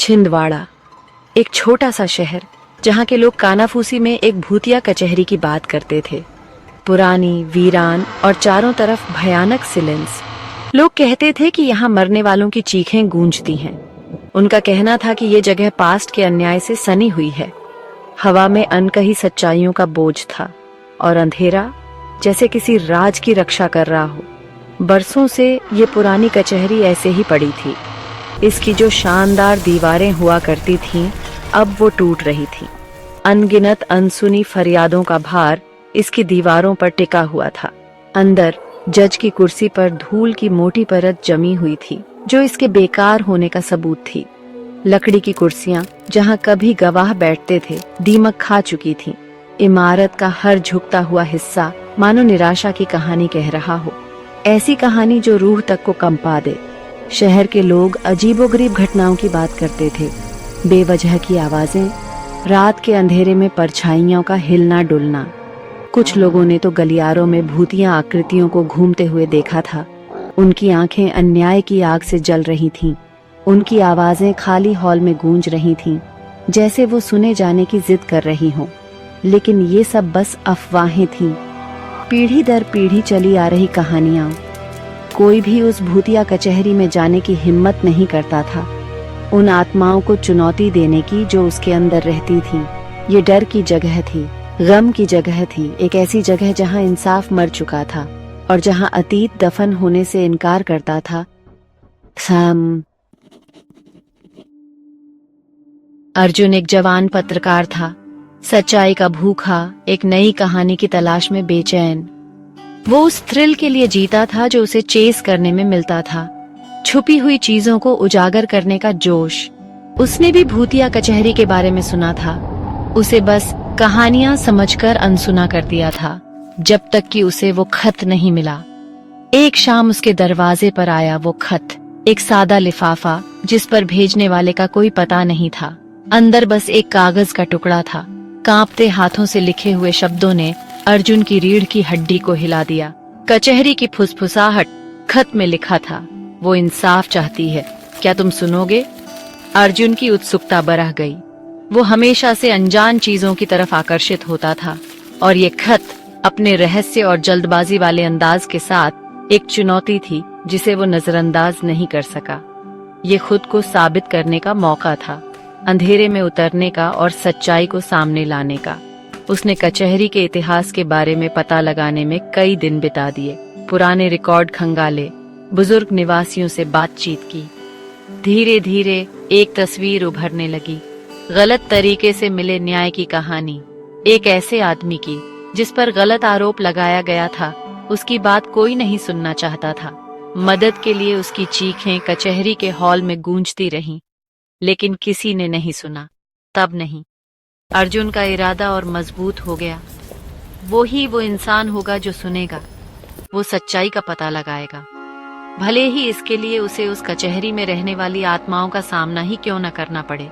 छिंदवाड़ा, एक छोटा सा शहर जहाँ के लोग कानाफूसी में एक भूतिया कचहरी की बात करते थे। पुरानी, वीरान और चारों तरफ भयानक सिलेंस। लोग कहते थे कि यहाँ मरने वालों की चीखें गूंजती हैं। उनका कहना था कि ये जगह पास्ट के अन्याय से सनी हुई है। हवा में अनकही सच्चाइयों का बोझ था और अंधेरा जैसे किसी राज की रक्षा कर रहा हो। बरसों से ये पुरानी कचहरी ऐसे ही पड़ी थी। इसकी जो शानदार दीवारें हुआ करती थीं, अब वो टूट रही थीं। अनगिनत अनसुनी फरियादों का भार इसकी दीवारों पर टिका हुआ था। अंदर जज की कुर्सी पर धूल की मोटी परत जमी हुई थी, जो इसके बेकार होने का सबूत थी। लकड़ी की कुर्सियां, जहां कभी गवाह बैठते थे, दीमक खा चुकी थीं। इमारत का हर झुकता हुआ हिस्सा मानो निराशा की कहानी कह रहा हो, ऐसी कहानी जो रूह तक को कंपा दे। शहर के लोग अजीबोगरीब घटनाओं की बात करते थे। बेवजह की आवाजें, रात के अंधेरे में परछाइयों का हिलना डुलना। कुछ लोगों ने तो गलियारों में भूतिया आकृतियों को घूमते हुए देखा था। उनकी आंखें अन्याय की आग से जल रही थीं। उनकी आवाजें खाली हॉल में गूंज रही थीं, जैसे वो सुने जाने की जिद कर रही हों। लेकिन ये सब बस अफवाहें थीं, पीढ़ी दर पीढ़ी चली आ रही कहानियां। कोई भी उस भूतिया कचहरी में जाने की हिम्मत नहीं करता था, उन आत्माओं को चुनौती देने की जो उसके अंदर रहती थी। ये डर की जगह थी, गम की जगह थी, एक ऐसी जगह जहां इंसाफ मर चुका था और जहां अतीत दफन होने से इनकार करता था। अर्जुन एक जवान पत्रकार था, सच्चाई का भूखा, एक नई कहानी की तलाश में बेचैन। वो उस थ्रिल के लिए जीता था जो उसे चेस करने में मिलता था, छुपी हुई चीजों को उजागर करने का जोश। उसने भी भूतिया कचहरी के बारे में सुना था, उसे बस कहानियां समझकर अनसुना कर दिया था, जब तक कि उसे वो खत नहीं मिला। एक शाम उसके दरवाजे पर आया वो खत, एक सादा लिफाफा जिस पर भेजने वाले का कोई पता नहीं था। अंदर बस एक कागज का टुकड़ा था। कांपते हाथों से लिखे हुए शब्दों ने अर्जुन की रीढ़ की हड्डी को हिला दिया। कचहरी की फुसफुसाहट, खत में लिखा था, वो इंसाफ चाहती है, क्या तुम सुनोगे? अर्जुन की उत्सुकता बढ़ गई। वो हमेशा से अनजान चीजों की तरफ आकर्षित होता था और ये खत अपने रहस्य और जल्दबाजी वाले अंदाज के साथ एक चुनौती थी जिसे वो नजरअंदाज नहीं कर सका। ये खुद को साबित करने का मौका था, अंधेरे में उतरने का और सच्चाई को सामने लाने का। उसने कचहरी के इतिहास के बारे में पता लगाने में कई दिन बिता दिए, पुराने रिकॉर्ड खंगाले, बुजुर्ग निवासियों से बातचीत की। धीरे धीरे एक तस्वीर उभरने लगी, गलत तरीके से मिले न्याय की कहानी। एक ऐसे आदमी की जिस पर गलत आरोप लगाया गया था, उसकी बात कोई नहीं सुनना चाहता था। मदद के लिए उसकी चीखें कचहरी के हॉल में गूंजती रहीं, लेकिन किसी ने नहीं सुना। तब नहीं, अर्जुन का इरादा और मजबूत हो गया। वो इंसान होगा जो सुनेगा, वो सच्चाई का पता लगाएगा, भले ही इसके लिए उसे उस कचहरी में रहने वाली आत्माओं का सामना ही क्यों न करना पड़े।